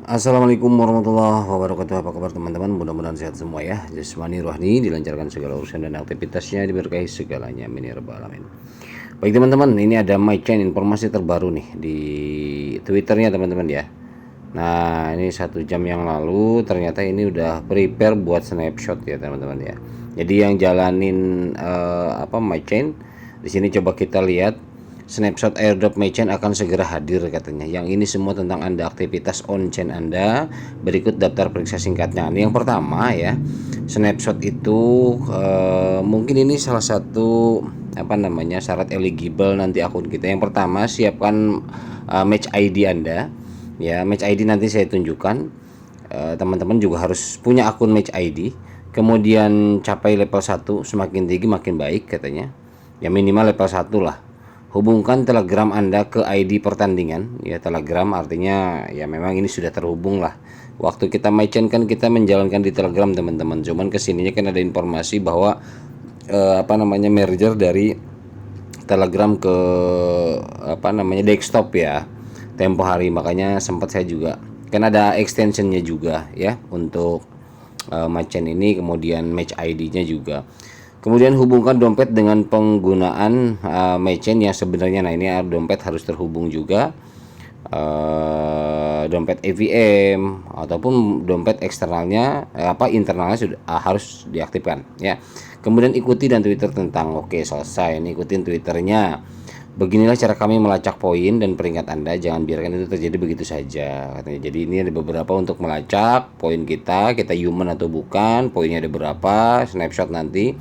Assalamualaikum warahmatullahi wabarakatuh. Apa kabar teman-teman? Mudah-mudahan sehat semua ya. Jasmani rohani dilancarkan segala urusan dan aktivitasnya, diberkahi segalanya. Amin ya rabbal alamin. Baik teman-teman, ini ada my chain informasi terbaru nih di Twitternya teman-teman ya. Nah, ini 1 jam yang lalu ternyata ini udah prepare buat snapshot ya teman-teman ya. Jadi yang jalanin my chain di sini coba kita lihat snapshot airdrop MyChain akan segera hadir katanya. Yang ini semua tentang Anda aktivitas on chain Anda. Berikut daftar periksa singkatnya. Ini yang pertama ya. Snapshot itu mungkin ini salah satu syarat eligible nanti akun kita. Yang pertama, siapkan match ID Anda. Ya, match ID nanti saya tunjukkan. Teman-teman juga harus punya akun match ID. Kemudian capai level 1, semakin tinggi makin baik katanya. Ya minimal level 1 lah. Hubungkan Telegram Anda ke ID pertandingan. Ya, Telegram artinya ya memang ini sudah terhubung lah. Waktu kita merchant kan kita menjalankan di Telegram teman-teman. Cuman kesininya kan ada informasi bahwa merger dari Telegram ke desktop ya. Tempo hari, makanya sempat saya juga kan ada extensionnya juga ya untuk merchant ini, kemudian match ID-nya juga. Kemudian hubungkan dompet dengan penggunaan MyChain yang sebenarnya. Nah, ini dompet harus terhubung juga, dompet AVM ataupun dompet eksternalnya internalnya sudah harus diaktifkan ya. Kemudian ikuti dan Twitter tentang. Oke, selesai. Ini ikutin Twitternya. Beginilah cara kami melacak poin dan peringkat Anda, jangan biarkan itu terjadi begitu saja katanya. Jadi ini ada beberapa untuk melacak poin kita human atau bukan, poinnya ada berapa, snapshot nanti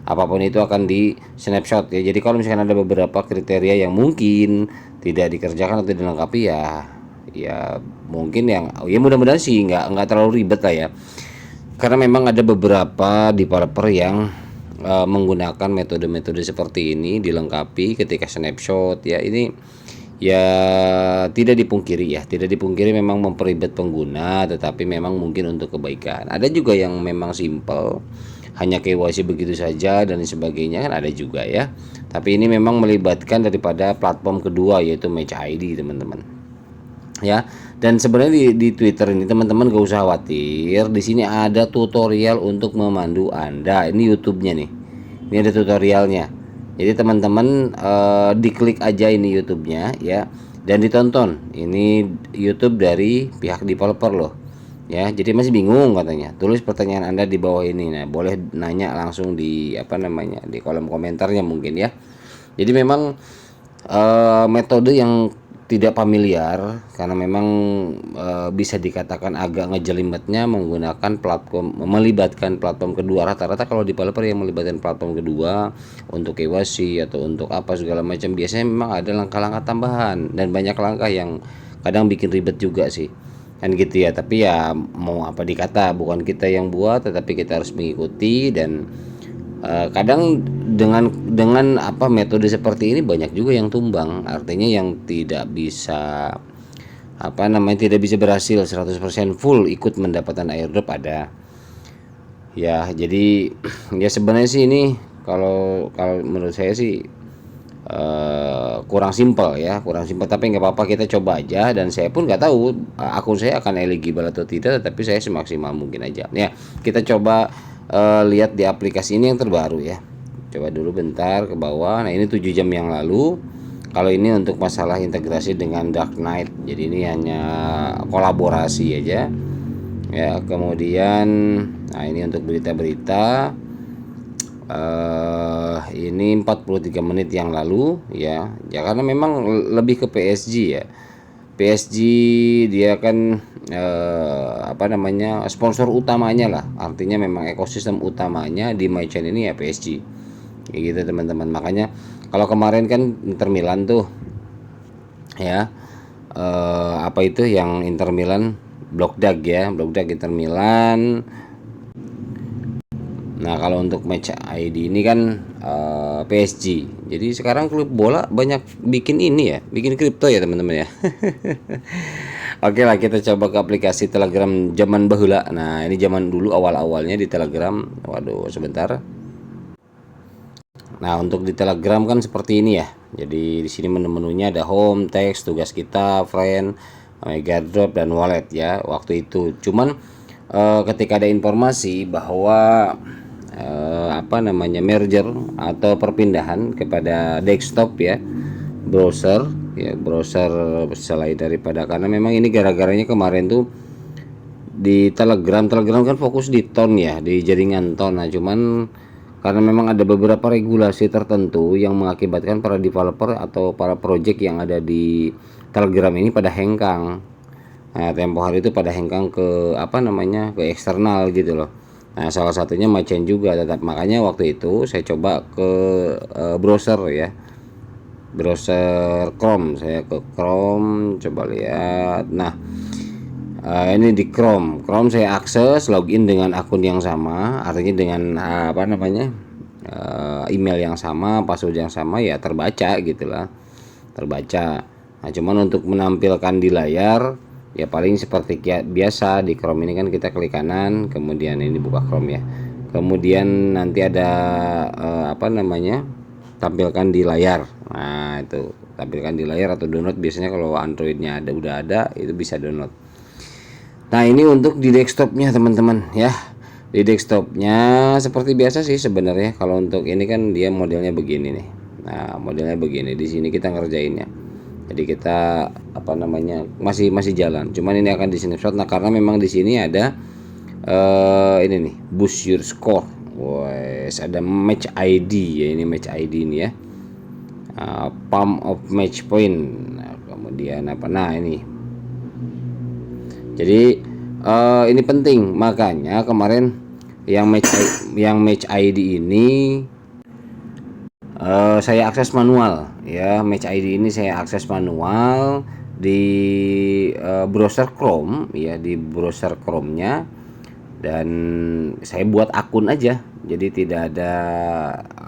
apapun itu akan di snapshot ya. Jadi kalau misalkan ada beberapa kriteria yang mungkin tidak dikerjakan atau dilengkapi ya mungkin yang ya mudah-mudahan sih nggak terlalu ribet lah ya, karena memang ada beberapa developer yang menggunakan metode-metode seperti ini dilengkapi ketika snapshot ya. Ini ya tidak dipungkiri memang memperibet pengguna, tetapi memang mungkin untuk kebaikan. Ada juga yang memang simple, hanya KYC begitu saja dan sebagainya, kan ada juga ya. Tapi ini memang melibatkan daripada platform kedua, yaitu Match ID teman-teman ya. Dan sebenarnya di Twitter ini teman-teman gak usah khawatir, di sini ada tutorial untuk memandu Anda. Ini YouTube-nya nih, ini ada tutorialnya. Jadi teman-teman diklik aja ini YouTube-nya ya, dan ditonton. Ini YouTube dari pihak developer loh ya. Jadi masih bingung katanya, tulis pertanyaan Anda di bawah ini. Nah, boleh nanya langsung di di kolom komentarnya mungkin ya. Jadi memang metode yang tidak familiar, karena memang bisa dikatakan agak ngejelimetnya melibatkan platform kedua. Rata-rata kalau developer yang melibatkan platform kedua untuk KYC atau untuk apa segala macam, biasanya memang ada langkah-langkah tambahan dan banyak langkah yang kadang bikin ribet juga sih kan gitu ya. Tapi ya mau apa dikata, bukan kita yang buat, tetapi kita harus mengikuti. Dan kadang dengan metode seperti ini banyak juga yang tumbang, artinya yang tidak bisa tidak bisa berhasil 100% full ikut mendapatkan airdrop ada ya. Jadi ya sebenarnya sih ini kalau kalau menurut saya sih kurang simpel ya, tapi nggak apa-apa, kita coba aja. Dan saya pun nggak tahu akun saya akan eligible atau tidak, tapi saya semaksimal mungkin aja ya. Kita coba lihat di aplikasi ini yang terbaru ya. Coba dulu bentar ke bawah. Nah, ini 7 jam yang lalu. Kalau ini untuk masalah integrasi dengan Dark Knight, jadi ini hanya kolaborasi aja ya. Kemudian nah ini untuk berita-berita, ini 43 menit yang lalu ya. Ya karena memang lebih ke PSG ya. PSG dia kan sponsor utamanya lah, artinya memang ekosistem utamanya di MyChain ini ya PSG kayak gitu teman-teman. Makanya kalau kemarin kan Inter Milan tuh ya, yang Inter Milan Blockdag Inter Milan. Nah, kalau untuk Match ID ini kan PSG. Jadi sekarang klub bola banyak bikin ini ya, bikin kripto ya teman-teman ya. Oke lah, kita coba ke aplikasi Telegram zaman bahula. Nah, ini zaman dulu awal-awalnya di Telegram. Waduh, sebentar. Nah, untuk di Telegram kan seperti ini ya. Jadi di sini menu-menunya ada home, text, tugas kita, friend, Megadrop dan wallet ya waktu itu. Cuman ketika ada informasi bahwa apa namanya merger atau perpindahan kepada desktop ya, browser ya, browser selain daripada, karena memang ini gara-garanya kemarin tuh di Telegram kan fokus di ton ya, di jaringan ton. Nah cuman karena memang ada beberapa regulasi tertentu yang mengakibatkan para developer atau para project yang ada di Telegram ini pada hengkang. Nah, tempo hari itu pada hengkang ke apa namanya, ke eksternal gitu loh. Nah salah satunya Machen juga, tetap makanya waktu itu saya coba ke browser ya, browser Chrome. Saya ke Chrome, coba lihat. Nah ini di Chrome saya akses login dengan akun yang sama, artinya dengan apa namanya, email yang sama, password yang sama, ya terbaca gitulah, terbaca. Nah cuman untuk menampilkan di layar ya paling seperti biasa di Chrome ini kan kita klik kanan, kemudian ini buka Chrome ya, kemudian nanti ada apa namanya, tampilkan di layar. Nah itu tampilkan di layar atau download, biasanya kalau Androidnya ada, udah ada, itu bisa download. Nah ini untuk di desktopnya teman-teman ya. Di desktopnya seperti biasa sih sebenarnya. Kalau untuk ini kan dia modelnya begini nih. Nah modelnya begini. Di sini kita ngerjainnya. Jadi kita apa namanya, masih jalan. Cuman ini akan di snapshot. Nah karena memang di sini ada ini nih, boost your score. Wes ada match ID ya, ini match ID ini ya. Pump of match point. Nah, kemudian apa? Nah ini. Jadi ini penting, makanya kemarin yang match ID ini saya akses manual ya. Match ID ini saya akses manual di browser Chrome ya, di browser Chrome-nya, dan saya buat akun aja. Jadi tidak ada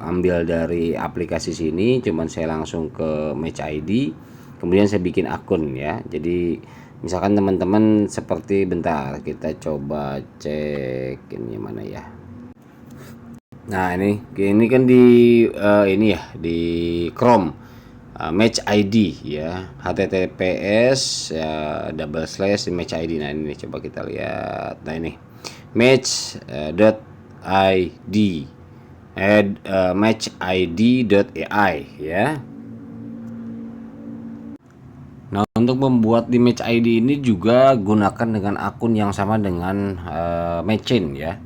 ambil dari aplikasi sini, cuman saya langsung ke Match ID, kemudian saya bikin akun ya. Jadi misalkan teman-teman seperti, bentar kita coba cek ini mana ya. Nah ini kan di ini ya, di Chrome, Match ID ya, https ya, double slash match ID. Nah ini coba kita lihat. Nah ini match.id matchid.ai ya. Nah untuk membuat di Match ID ini juga gunakan dengan akun yang sama dengan Matchen ya.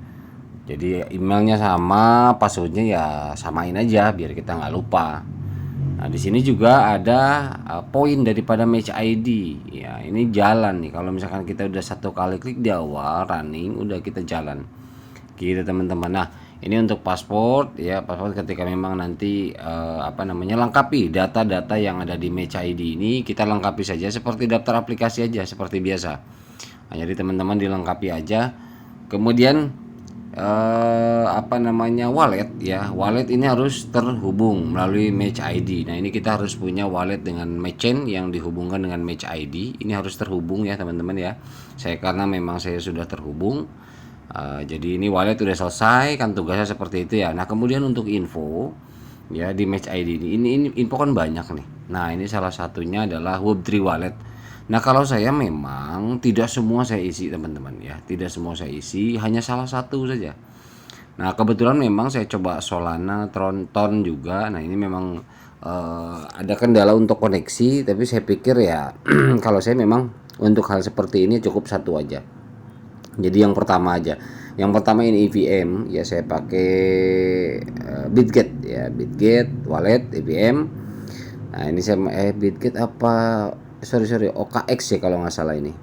Jadi emailnya sama, passwordnya ya samain aja biar kita nggak lupa. Nah di sini juga ada poin daripada Match ID ya. Ini jalan nih, kalau misalkan kita udah satu kali klik di awal running, udah kita jalan gitu teman-teman. Nah ini untuk paspor ya, paspor ketika memang nanti apa namanya, lengkapi data-data yang ada di Match ID ini, kita lengkapi saja seperti daftar aplikasi aja seperti biasa. Nah, jadi teman-teman dilengkapi aja. Kemudian apa namanya, wallet ya, wallet ini harus terhubung melalui Match ID. Nah ini kita harus punya wallet dengan Matchen yang dihubungkan dengan Match ID. Ini harus terhubung ya teman-teman ya. Saya karena memang saya sudah terhubung. Jadi ini wallet udah selesai kan, tugasnya seperti itu ya. Nah kemudian untuk info ya di Match ID ini info kan banyak nih. Nah ini salah satunya adalah Web3 wallet. Nah kalau saya memang tidak semua saya isi teman-teman ya, tidak semua saya isi, hanya salah satu saja. Nah kebetulan memang saya coba Solana, Tron juga. Nah ini memang ada kendala untuk koneksi, tapi saya pikir ya kalau saya memang untuk hal seperti ini cukup satu aja. Jadi yang pertama aja. Yang pertama ini EVM ya, saya pakai Bitget ya, Bitget wallet EVM. Nah ini saya Bitget apa, sorry OKX ya kalau nggak salah ini.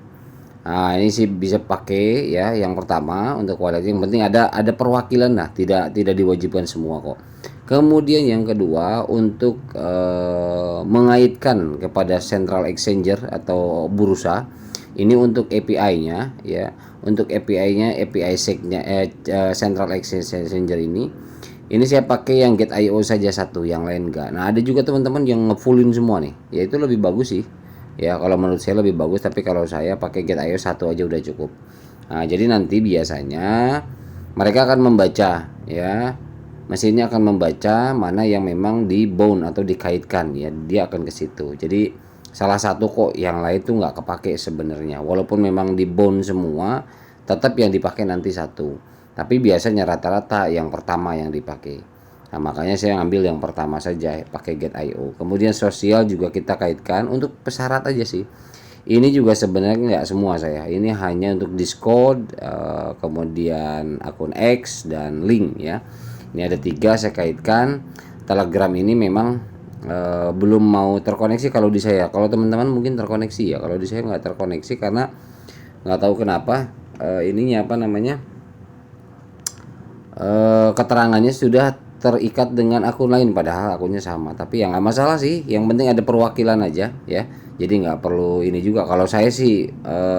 Nah ini sih bisa pakai ya, yang pertama untuk wallet. Yang penting ada perwakilan lah, tidak diwajibkan semua kok. Kemudian yang kedua untuk mengaitkan kepada central exchanger atau bursa. Ini untuk API-nya ya. Untuk API-nya, API SEC-nya Central Exchanger ini saya pakai yang Get.io saja satu, yang lain enggak. Nah ada juga teman-teman yang ngefullin semua nih, ya itu lebih bagus sih ya, kalau menurut saya lebih bagus, tapi kalau saya pakai Get.io satu aja udah cukup. Nah jadi nanti biasanya mereka akan membaca ya, mesinnya akan membaca mana yang memang di bound atau dikaitkan ya, dia akan ke situ. Jadi salah satu kok, yang lain tuh nggak kepake sebenarnya. Walaupun memang di bond semua, tetap yang dipakai nanti satu. Tapi biasanya rata-rata yang pertama yang dipakai. Nah, makanya saya ngambil yang pertama saja, pakai Get.io. Kemudian sosial juga kita kaitkan untuk persyarat aja sih. Ini juga sebenarnya nggak semua saya. Ini hanya untuk Discord, kemudian akun X dan link ya. Ini ada 3 saya kaitkan. Telegram ini memang belum mau terkoneksi kalau di saya. Kalau teman-teman mungkin terkoneksi ya. Kalau di saya nggak terkoneksi karena nggak tahu kenapa ininya apa namanya, keterangannya sudah terikat dengan akun lain padahal akunnya sama. Tapi yang nggak masalah sih, yang penting ada perwakilan aja ya, jadi nggak perlu ini juga. Kalau saya sih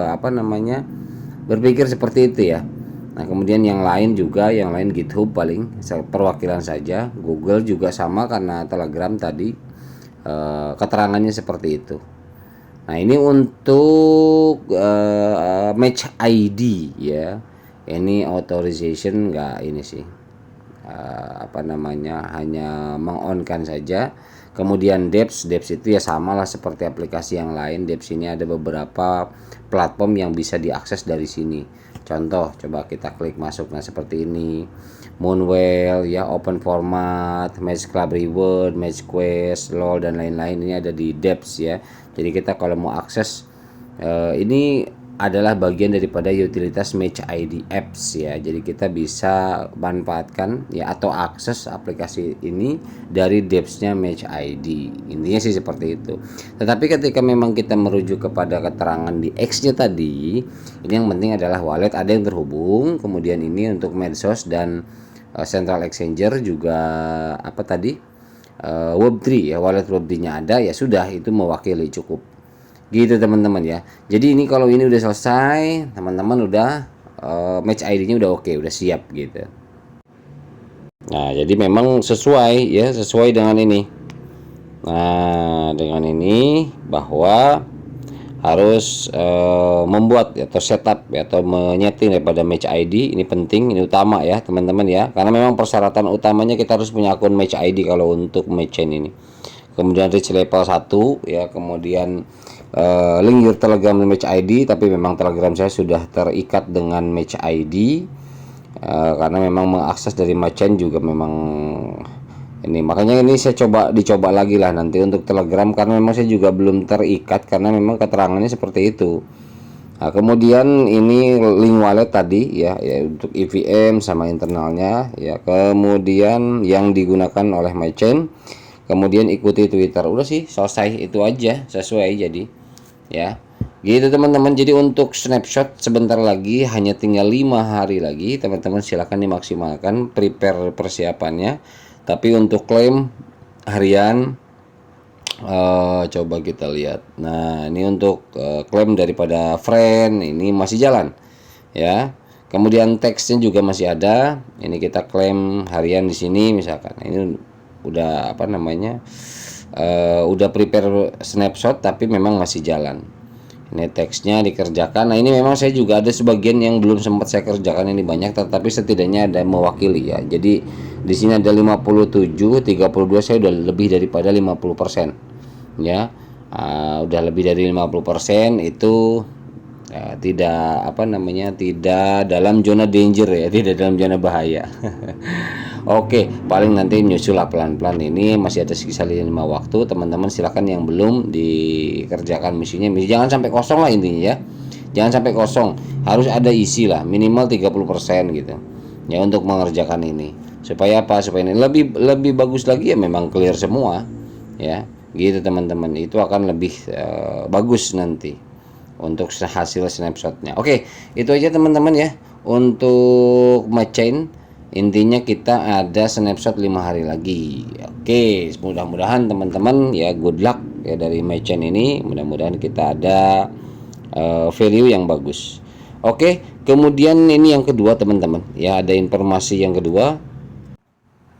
apa namanya, berpikir seperti itu ya. Nah kemudian yang lain juga, yang lain GitHub paling perwakilan saja, Google juga sama karena Telegram tadi keterangannya seperti itu. Nah ini untuk Match ID ya, ini authorization nggak ini sih, apa namanya, hanya mengonkan saja. Kemudian Depps itu ya samalah seperti aplikasi yang lain. Depps ini ada beberapa platform yang bisa diakses dari sini. Contoh, coba kita klik masuk, nah seperti ini. Moonwell ya, open format, Match Club Reward, Match Quest, LOL dan lain-lain ini ada di Depps ya. Jadi kita kalau mau akses ini adalah bagian daripada utilitas Match ID apps ya. Jadi kita bisa manfaatkan ya atau akses aplikasi ini dari Depps-nya Match ID. Intinya sih seperti itu. Tetapi ketika memang kita merujuk kepada keterangan di X-nya tadi, ini yang penting adalah wallet ada yang terhubung. Kemudian ini untuk medsos dan central exchanger juga apa tadi? Web3 ya, wallet Web3-nya ada ya sudah, itu mewakili cukup. Gitu teman-teman ya. Jadi ini kalau ini udah selesai, teman-teman udah Match ID-nya udah oke, udah siap gitu. Nah, jadi memang sesuai ya, sesuai dengan ini. Nah, dengan ini bahwa harus membuat atau setup ya, atau menyeting daripada Match ID ini penting, ini utama ya teman-teman ya. Karena memang persyaratan utamanya kita harus punya akun Match ID kalau untuk Match Chain ini. Kemudian reach level 1 ya, kemudian link your Telegram Match ID, tapi memang Telegram saya sudah terikat dengan Match ID karena memang mengakses dari Match juga memang ini, makanya ini saya dicoba lagi lah nanti untuk Telegram karena memang saya juga belum terikat karena memang keterangannya seperti itu. Nah, kemudian ini link wallet tadi ya, ya untuk EVM sama internalnya ya, kemudian yang digunakan oleh MyChain, kemudian ikuti Twitter. Udah sih selesai, itu aja sesuai jadi ya. Gitu teman-teman. Jadi untuk snapshot sebentar lagi, hanya tinggal 5 hari lagi. Teman-teman silahkan dimaksimalkan prepare persiapannya. Tapi untuk klaim harian coba kita lihat. Nah, ini untuk klaim daripada friend ini masih jalan ya. Kemudian teksnya juga masih ada. Ini kita klaim harian di sini misalkan. Ini udah apa namanya? Udah prepare snapshot tapi memang masih jalan. Ini teksnya dikerjakan. Nah, ini memang saya juga ada sebagian yang belum sempat saya kerjakan, ini banyak, tetapi setidaknya ada mewakili ya. Jadi di sini ada 57, 32, saya udah lebih daripada 50% ya. Udah lebih dari 50% itu tidak apa namanya, tidak dalam zona danger ya, tidak dalam zona bahaya. Oke, paling nanti nyusul lah pelan-pelan, ini masih ada sisa 5 waktu. Teman-teman silakan yang belum dikerjakan misinya, jangan sampai kosong lah intinya ya. Jangan sampai kosong, harus ada isi lah, minimal 30% gitu ya untuk mengerjakan ini. Supaya apa? Supaya ini lebih bagus lagi ya, memang clear semua ya. Gitu teman-teman, itu akan lebih bagus nanti untuk hasil snapshotnya. Oke, itu aja teman-teman ya untuk MyChain. Intinya kita ada snapshot 5 hari lagi. Oke, mudah-mudahan teman-teman ya, good luck ya dari MyChain ini. Mudah-mudahan kita ada value yang bagus. Oke, kemudian ini yang kedua teman-teman ya, ada informasi yang kedua.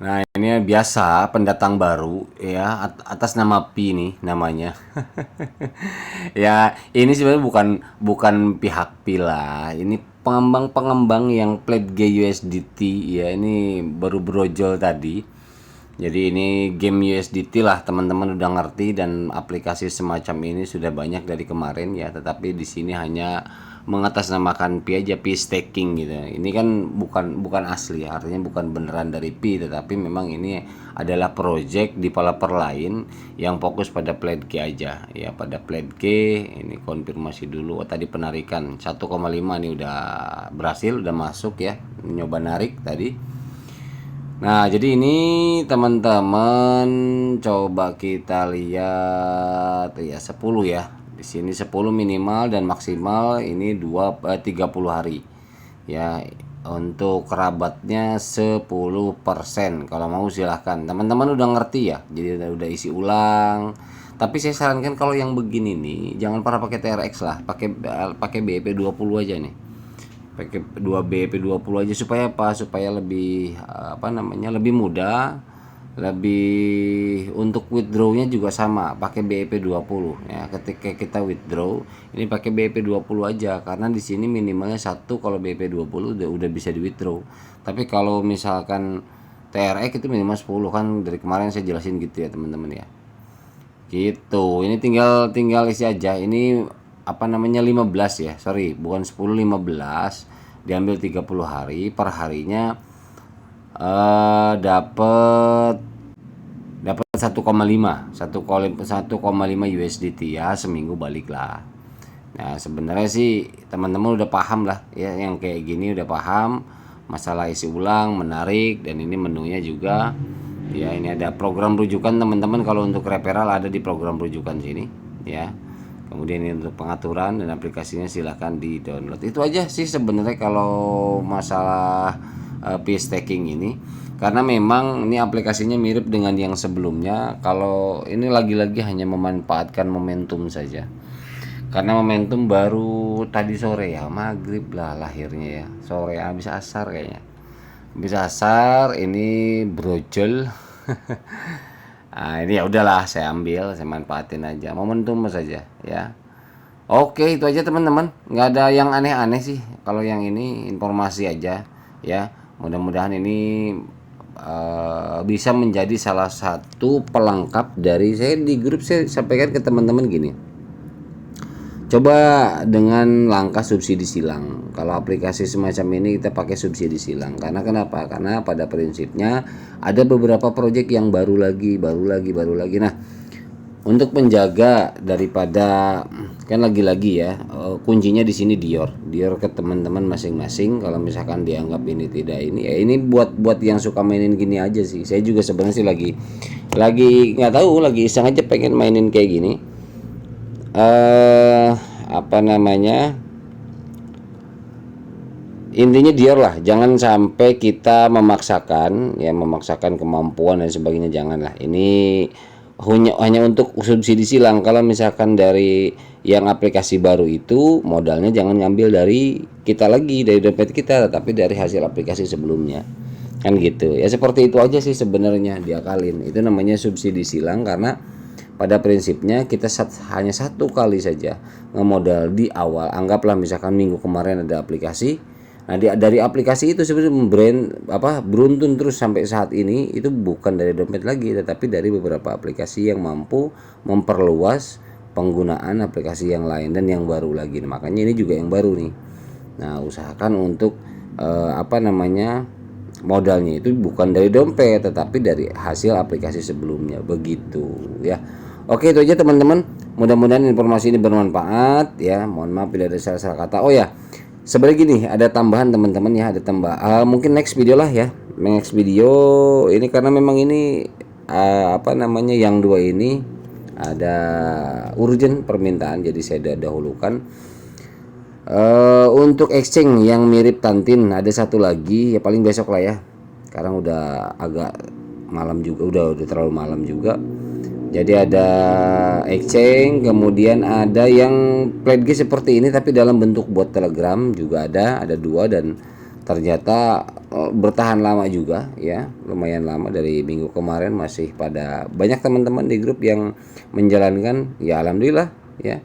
Nah, ini biasa pendatang baru ya, atas nama Pi nih namanya. Ya, ini sebenarnya bukan pihak Pi lah. Ini pengembang-pengembang yang pledge USDT ya, ini baru brojol tadi. Jadi ini game USDT lah, teman-teman udah ngerti, dan aplikasi semacam ini sudah banyak dari kemarin ya, tetapi di sini hanya mengatasnamakan Pi aja, Pi staking gitu. Ini kan bukan asli, artinya bukan beneran dari Pi, tetapi memang ini adalah project developer lain yang fokus pada Pledge aja ya, pada Pledge. Ini konfirmasi dulu. Oh, tadi penarikan 1,5 nih udah berhasil, udah masuk ya, nyoba narik tadi. Nah, jadi ini teman-teman coba kita lihat ya 10 ya. Di sini 10 minimal dan maksimal ini 30 hari. Ya, untuk kerabatnya 10%. Kalau mau silahkan. Teman-teman udah ngerti ya. Jadi udah isi ulang. Tapi saya sarankan kalau yang begini nih jangan pernah pakai TRX lah, pakai BEP20 aja nih, pakai 2 BP20 aja. Supaya apa? Supaya lebih lebih mudah, lebih untuk withdrawnya juga sama, pakai BP20 ya. Ketika kita withdraw ini pakai BP20 aja, karena di sini minimalnya 1, kalau BP20 udah bisa di withdraw. Tapi kalau misalkan TRX itu minimal 10 kan, dari kemarin saya jelasin gitu ya teman-teman ya. Gitu. Ini tinggal isi aja. Ini 15 ya. Sorry, bukan 10, 15. Diambil 30 hari, per harinya dapat 1,5 USDT ya, seminggu balik lah. Nah, sebenarnya sih teman-teman udah paham lah ya, yang kayak gini udah paham masalah isi ulang, menarik, dan ini menunya juga. Ya, ini ada program rujukan teman-teman. Kalau untuk referral ada di program rujukan sini ya. Kemudian ini untuk pengaturan dan aplikasinya silahkan di download. Itu aja sih sebenarnya kalau masalah Pi staking ini, karena memang ini aplikasinya mirip dengan yang sebelumnya. Kalau ini lagi-lagi hanya memanfaatkan momentum saja, karena momentum baru tadi sore ya, maghrib lah lahirnya ya, sore habis asar kayaknya. Bisa asar ini brojol. Nah, ini ya udahlah, saya ambil, saya manfaatin aja, momentum saja ya. Oke, itu aja teman-teman, nggak ada yang aneh-aneh sih. Kalau yang ini informasi aja ya. Mudah-mudahan ini bisa menjadi salah satu pelengkap dari saya di grup. Saya sampaikan ke teman-teman gini, coba dengan langkah subsidi silang. Kalau aplikasi semacam ini kita pakai subsidi silang. Karena kenapa? Karena pada prinsipnya ada beberapa proyek yang baru lagi. Nah, untuk menjaga daripada, kan lagi-lagi ya, kuncinya di sini Dior ke teman-teman masing-masing. Kalau misalkan dianggap ini tidak ini ya, ini buat yang suka mainin gini aja sih. Saya juga sebenarnya sih lagi nggak tahu, lagi iseng aja pengen mainin kayak gini. Intinya Dior lah, jangan sampai kita memaksakan kemampuan dan sebagainya, janganlah. Ini hanya untuk subsidi silang. Kalau misalkan dari yang aplikasi baru itu, modalnya jangan ngambil dari kita lagi, dari dompet kita, tetapi dari hasil aplikasi sebelumnya, kan gitu ya. Seperti itu aja sih sebenarnya, diakalin. Itu namanya subsidi silang, karena pada prinsipnya kita hanya satu kali saja ngemodal di awal. Anggaplah misalkan minggu kemarin ada aplikasi. Nah, dari aplikasi itu sebenarnya beruntun terus sampai saat ini, itu bukan dari dompet lagi, tetapi dari beberapa aplikasi yang mampu memperluas penggunaan aplikasi yang lain dan yang baru lagi. Nah, makanya ini juga yang baru nih. Nah, usahakan untuk modalnya itu bukan dari dompet, tetapi dari hasil aplikasi sebelumnya, begitu ya. Oke, itu aja teman-teman. Mudah-mudahan informasi ini bermanfaat ya. Mohon maaf bila ada salah-salah kata. Oh ya, sebenarnya gini, ada tambahan teman-teman ya, ada mungkin next video lah ya. Next video ini, karena memang ini yang dua ini ada urgent permintaan, jadi saya dahulukan. Untuk exchange yang mirip Tantin ada satu lagi ya, paling besok lah ya. Sekarang udah agak malam juga, udah terlalu malam juga. Jadi ada exchange, kemudian ada yang pledge seperti ini tapi dalam bentuk bot Telegram juga ada 2, dan ternyata bertahan lama juga ya, lumayan lama. Dari minggu kemarin masih pada banyak teman-teman di grup yang menjalankan ya. Alhamdulillah ya,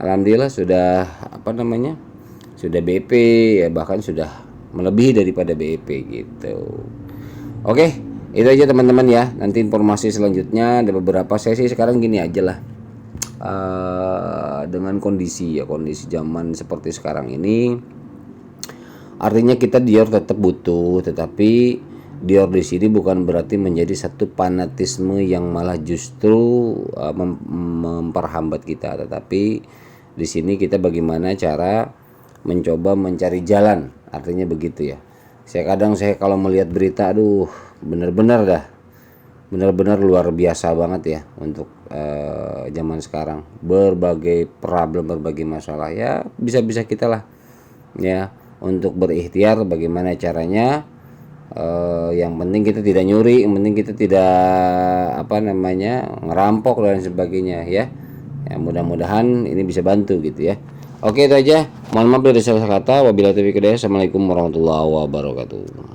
alhamdulillah sudah sudah BP ya, bahkan sudah melebihi daripada BP gitu. Oke, Itu aja teman-teman ya. Nanti informasi selanjutnya ada beberapa sesi. Sekarang gini aja lah. Dengan kondisi zaman seperti sekarang ini, artinya kita Dior tetap butuh, tetapi Dior di sini bukan berarti menjadi satu fanatisme yang malah justru memperhambat kita, tetapi di sini kita bagaimana cara mencoba mencari jalan, artinya begitu ya. Saya kalau melihat berita, aduh, benar-benar luar biasa banget ya untuk zaman sekarang. Berbagai problem, berbagai masalah ya, bisa-bisa kita lah ya untuk berikhtiar bagaimana caranya. Yang penting kita tidak nyuri, yang penting kita tidak ngerampok dan sebagainya ya. Ya mudah-mudahan ini bisa bantu gitu ya. Oke, itu aja. Mohon maaf dari salah kata. Wabillahi taufiq hidayah. Assalamualaikum warahmatullahi wabarakatuh.